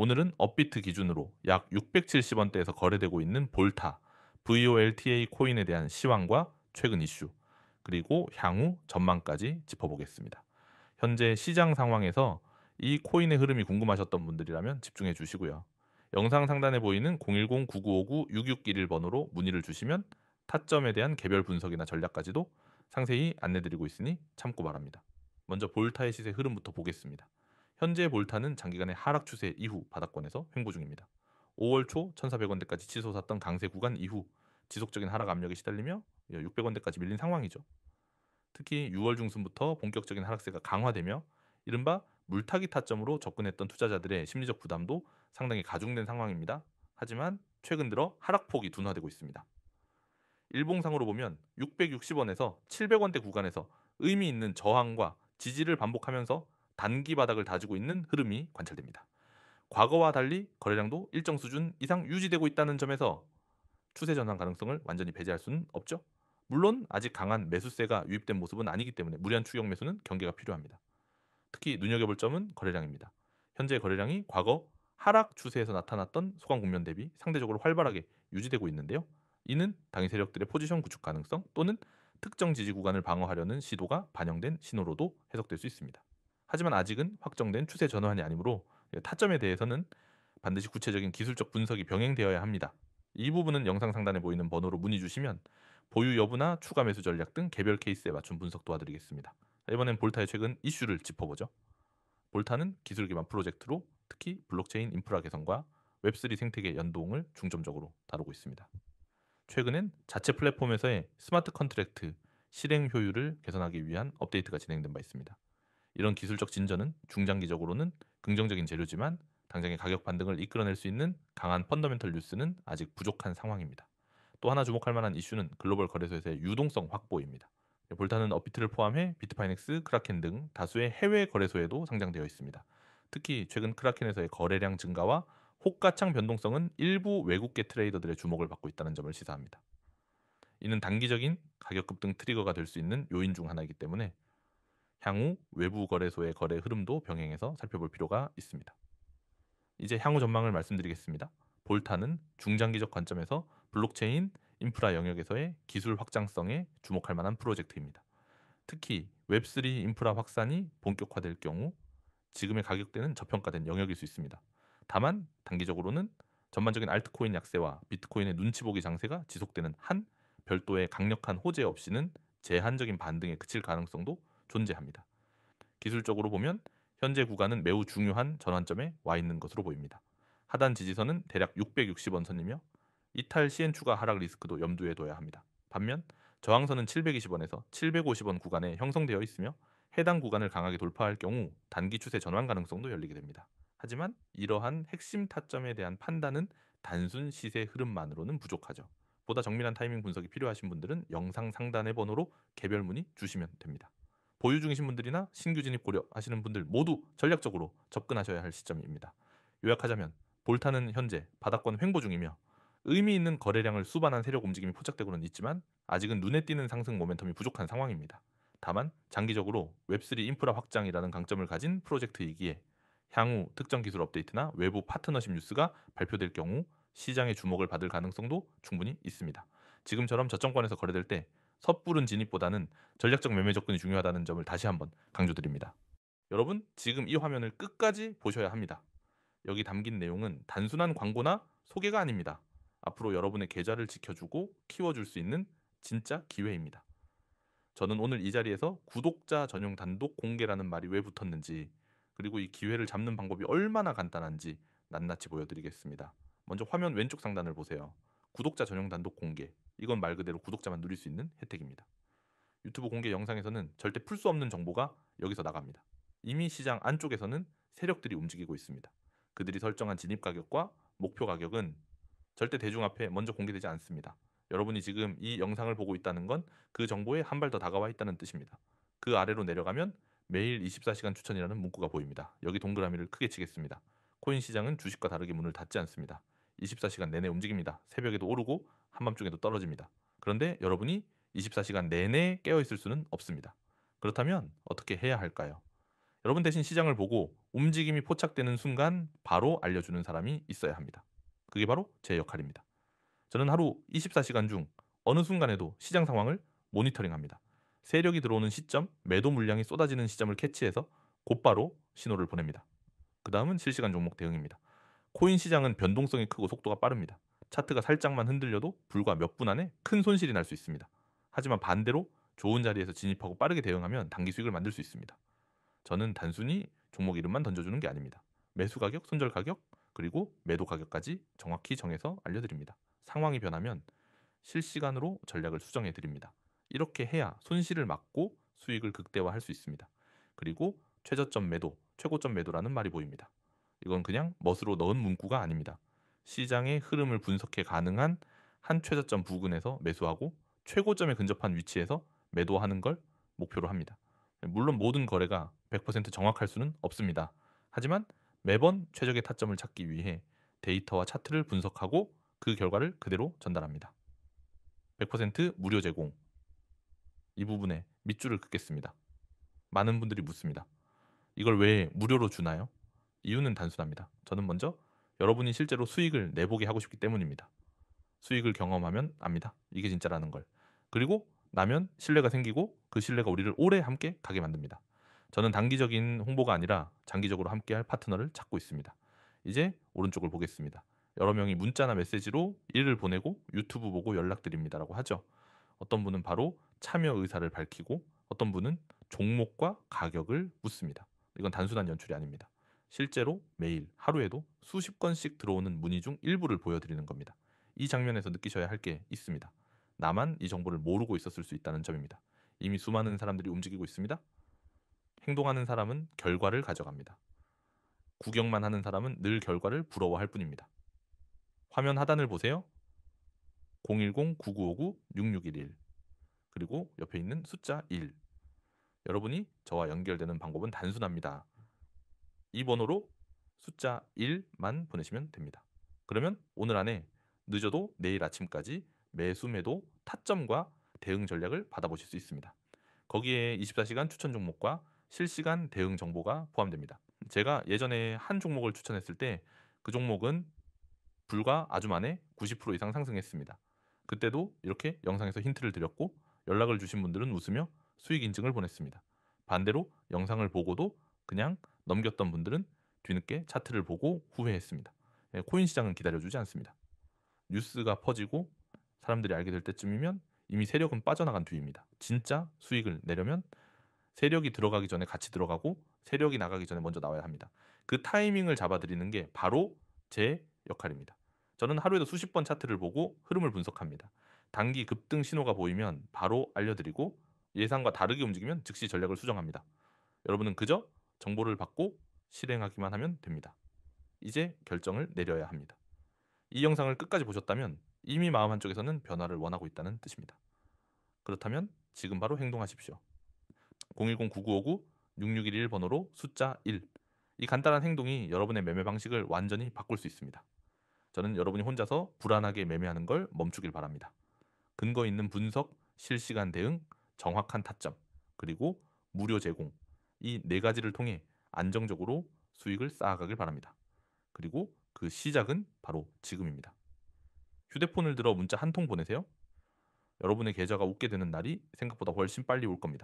오늘은 업비트 기준으로 약 670원대에서 거래되고 있는 볼타, VOLTA 코인에 대한 시황과 최근 이슈, 그리고 향후 전망까지 짚어보겠습니다. 현재 시장 상황에서 이 코인의 흐름이 궁금하셨던 분들이라면 집중해 주시고요. 영상 상단에 보이는 010-9959-6611 번호로 문의를 주시면 타점에 대한 개별 분석이나 전략까지도 상세히 안내드리고 있으니 참고 바랍니다. 먼저 볼타의 시세 흐름부터 보겠습니다. 현재 볼타는 장기간의 하락 추세 이후 바닥권에서 횡보 중입니다. 5월 초 1,400원대까지 치솟았던 강세 구간 이후 지속적인 하락 압력에 시달리며 600원대까지 밀린 상황이죠. 특히 6월 중순부터 본격적인 하락세가 강화되며 이른바 물타기 타점으로 접근했던 투자자들의 심리적 부담도 상당히 가중된 상황입니다. 하지만 최근 들어 하락폭이 둔화되고 있습니다. 일봉상으로 보면 660원에서 700원대 구간에서 의미 있는 저항과 지지를 반복하면서 단기 바닥을 다지고 있는 흐름이 관찰됩니다. 과거와 달리 거래량도 일정 수준 이상 유지되고 있다는 점에서 추세 전환 가능성을 완전히 배제할 수는 없죠. 물론 아직 강한 매수세가 유입된 모습은 아니기 때문에 무리한 추격 매수는 경계가 필요합니다. 특히 눈여겨볼 점은 거래량입니다. 현재 거래량이 과거 하락 추세에서 나타났던 소강 국면 대비 상대적으로 활발하게 유지되고 있는데요. 이는 당일 세력들의 포지션 구축 가능성 또는 특정 지지 구간을 방어하려는 시도가 반영된 신호로도 해석될 수 있습니다. 하지만 아직은 확정된 추세 전환이 아니므로 타점에 대해서는 반드시 구체적인 기술적 분석이 병행되어야 합니다. 이 부분은 영상 상단에 보이는 번호로 문의 주시면 보유 여부나 추가 매수 전략 등 개별 케이스에 맞춘 분석 도와드리겠습니다. 이번엔 볼타의 최근 이슈를 짚어보죠. 볼타는 기술 기반 프로젝트로 특히 블록체인 인프라 개선과 웹3 생태계 연동을 중점적으로 다루고 있습니다. 최근엔 자체 플랫폼에서의 스마트 컨트랙트 실행 효율을 개선하기 위한 업데이트가 진행된 바 있습니다. 이런 기술적 진전은 중장기적으로는 긍정적인 재료지만 당장의 가격 반등을 이끌어낼 수 있는 강한 펀더멘털 뉴스는 아직 부족한 상황입니다. 또 하나 주목할 만한 이슈는 글로벌 거래소에서의 유동성 확보입니다. 볼타는 업비트를 포함해 비트파이넥스, 크라켄 등 다수의 해외 거래소에도 상장되어 있습니다. 특히 최근 크라켄에서의 거래량 증가와 호가창 변동성은 일부 외국계 트레이더들의 주목을 받고 있다는 점을 시사합니다. 이는 단기적인 가격 급등 트리거가 될 수 있는 요인 중 하나이기 때문에 향후 외부 거래소의 거래 흐름도 병행해서 살펴볼 필요가 있습니다. 이제 향후 전망을 말씀드리겠습니다. 볼타는 중장기적 관점에서 블록체인 인프라 영역에서의 기술 확장성에 주목할 만한 프로젝트입니다. 특히 웹3 인프라 확산이 본격화될 경우 지금의 가격대는 저평가된 영역일 수 있습니다. 다만 단기적으로는 전반적인 알트코인 약세와 비트코인의 눈치 보기 장세가 지속되는 한 별도의 강력한 호재 없이는 제한적인 반등에 그칠 가능성도 존재합니다. 기술적으로 보면 현재 구간은 매우 중요한 전환점에 와 있는 것으로 보입니다. 하단 지지선은 대략 660원 선이며 이탈 시엔 추가 하락 리스크도 염두에 둬야 합니다. 반면 저항선은 720원에서 750원 구간에 형성되어 있으며 해당 구간을 강하게 돌파할 경우 단기 추세 전환 가능성도 열리게 됩니다. 하지만 이러한 핵심 타점에 대한 판단은 단순 시세 흐름만으로는 부족하죠. 보다 정밀한 타이밍 분석이 필요하신 분들은 영상 상단의 번호로 개별 문의 주시면 됩니다. 보유 중이신 분들이나 신규 진입 고려하시는 분들 모두 전략적으로 접근하셔야 할 시점입니다. 요약하자면 볼타는 현재 바닥권 횡보 중이며 의미 있는 거래량을 수반한 세력 움직임이 포착되고는 있지만 아직은 눈에 띄는 상승 모멘텀이 부족한 상황입니다. 다만 장기적으로 웹3 인프라 확장이라는 강점을 가진 프로젝트이기에 향후 특정 기술 업데이트나 외부 파트너십 뉴스가 발표될 경우 시장의 주목을 받을 가능성도 충분히 있습니다. 지금처럼 저점권에서 거래될 때 섣부른 진입보다는 전략적 매매 접근이 중요하다는 점을 다시 한번 강조드립니다. 여러분, 지금 이 화면을 끝까지 보셔야 합니다. 여기 담긴 내용은 단순한 광고나 소개가 아닙니다. 앞으로 여러분의 계좌를 지켜주고 키워줄 수 있는 진짜 기회입니다. 저는 오늘 이 자리에서 구독자 전용 단독 공개라는 말이 왜 붙었는지, 그리고 이 기회를 잡는 방법이 얼마나 간단한지 낱낱이 보여드리겠습니다. 먼저 화면 왼쪽 상단을 보세요. 구독자 전용 단독 공개. 이건 말 그대로 구독자만 누릴 수 있는 혜택입니다. 유튜브 공개 영상에서는 절대 풀 수 없는 정보가 여기서 나갑니다. 이미 시장 안쪽에서는 세력들이 움직이고 있습니다. 그들이 설정한 진입 가격과 목표 가격은 절대 대중 앞에 먼저 공개되지 않습니다. 여러분이 지금 이 영상을 보고 있다는 건 그 정보에 한 발 더 다가와 있다는 뜻입니다. 그 아래로 내려가면 매일 24시간 추천이라는 문구가 보입니다. 여기 동그라미를 크게 치겠습니다. 코인 시장은 주식과 다르게 문을 닫지 않습니다. 24시간 내내 움직입니다. 새벽에도 오르고 한밤중에도 떨어집니다. 그런데 여러분이 24시간 내내 깨어 있을 수는 없습니다. 그렇다면 어떻게 해야 할까요? 여러분 대신 시장을 보고 움직임이 포착되는 순간 바로 알려주는 사람이 있어야 합니다. 그게 바로 제 역할입니다. 저는 하루 24시간 중 어느 순간에도 시장 상황을 모니터링합니다. 세력이 들어오는 시점, 매도 물량이 쏟아지는 시점을 캐치해서 곧바로 신호를 보냅니다. 그 다음은 실시간 종목 대응입니다. 코인 시장은 변동성이 크고 속도가 빠릅니다. 차트가 살짝만 흔들려도 불과 몇 분 안에 큰 손실이 날 수 있습니다. 하지만 반대로 좋은 자리에서 진입하고 빠르게 대응하면 단기 수익을 만들 수 있습니다. 저는 단순히 종목 이름만 던져주는 게 아닙니다. 매수 가격, 손절 가격, 그리고 매도 가격까지 정확히 정해서 알려드립니다. 상황이 변하면 실시간으로 전략을 수정해 드립니다. 이렇게 해야 손실을 막고 수익을 극대화할 수 있습니다. 그리고 최저점 매도, 최고점 매도라는 말이 보입니다. 이건 그냥 멋으로 넣은 문구가 아닙니다. 시장의 흐름을 분석해 가능한 한 최저점 부근에서 매수하고 최고점에 근접한 위치에서 매도하는 걸 목표로 합니다. 물론 모든 거래가 100% 정확할 수는 없습니다. 하지만 매번 최적의 타점을 찾기 위해 데이터와 차트를 분석하고 그 결과를 그대로 전달합니다. 100% 무료 제공. 이 부분에 밑줄을 긋겠습니다. 많은 분들이 묻습니다. 이걸 왜 무료로 주나요? 이유는 단순합니다. 저는 먼저 여러분이 실제로 수익을 내보게 하고 싶기 때문입니다. 수익을 경험하면 압니다. 이게 진짜라는 걸. 그리고 나면 신뢰가 생기고 그 신뢰가 우리를 오래 함께 가게 만듭니다. 저는 단기적인 홍보가 아니라 장기적으로 함께할 파트너를 찾고 있습니다. 이제 오른쪽을 보겠습니다. 여러 명이 문자나 메시지로 일을 보내고 유튜브 보고 연락드립니다라고 하죠. 어떤 분은 바로 참여 의사를 밝히고 어떤 분은 종목과 가격을 묻습니다. 이건 단순한 연출이 아닙니다. 실제로 매일 하루에도 수십 건씩 들어오는 문의 중 일부를 보여드리는 겁니다. 이 장면에서 느끼셔야 할 게 있습니다. 나만 이 정보를 모르고 있었을 수 있다는 점입니다. 이미 수많은 사람들이 움직이고 있습니다. 행동하는 사람은 결과를 가져갑니다. 구경만 하는 사람은 늘 결과를 부러워할 뿐입니다. 화면 하단을 보세요. 010-9959-6611 그리고 옆에 있는 숫자 1. 여러분이 저와 연결되는 방법은 단순합니다. 이 번호로 숫자 1만 보내시면 됩니다. 그러면 오늘 안에 늦어도 내일 아침까지 매수 매도 타점과 대응 전략을 받아보실 수 있습니다. 거기에 24시간 추천 종목과 실시간 대응 정보가 포함됩니다. 제가 예전에 한 종목을 추천했을 때 그 종목은 불과 아주 만에 90% 이상 상승했습니다. 그때도 이렇게 영상에서 힌트를 드렸고 연락을 주신 분들은 웃으며 수익 인증을 보냈습니다. 반대로 영상을 보고도 그냥 넘겼던 분들은 뒤늦게 차트를 보고 후회했습니다. 코인 시장은 기다려주지 않습니다. 뉴스가 퍼지고 사람들이 알게 될 때쯤이면 이미 세력은 빠져나간 뒤입니다. 진짜 수익을 내려면 세력이 들어가기 전에 같이 들어가고 세력이 나가기 전에 먼저 나와야 합니다. 그 타이밍을 잡아드리는 게 바로 제 역할입니다. 저는 하루에도 수십 번 차트를 보고 흐름을 분석합니다. 단기 급등 신호가 보이면 바로 알려드리고 예상과 다르게 움직이면 즉시 전략을 수정합니다. 여러분은 그저 정보를 받고 실행하기만 하면 됩니다. 이제 결정을 내려야 합니다. 이 영상을 끝까지 보셨다면 이미 마음 한쪽에서는 변화를 원하고 있다는 뜻입니다. 그렇다면 지금 바로 행동하십시오. 010-9959-6611 번호로 숫자 1. 이 간단한 행동이 여러분의 매매 방식을 완전히 바꿀 수 있습니다. 저는 여러분이 혼자서 불안하게 매매하는 걸 멈추길 바랍니다. 근거 있는 분석, 실시간 대응, 정확한 타점, 그리고 무료 제공. 이 네 가지를 통해 안정적으로 수익을 쌓아가길 바랍니다. 그리고 그 시작은 바로 지금입니다. 휴대폰을 들어 문자 한 통 보내세요. 여러분의 계좌가 웃게 되는 날이 생각보다 훨씬 빨리 올 겁니다.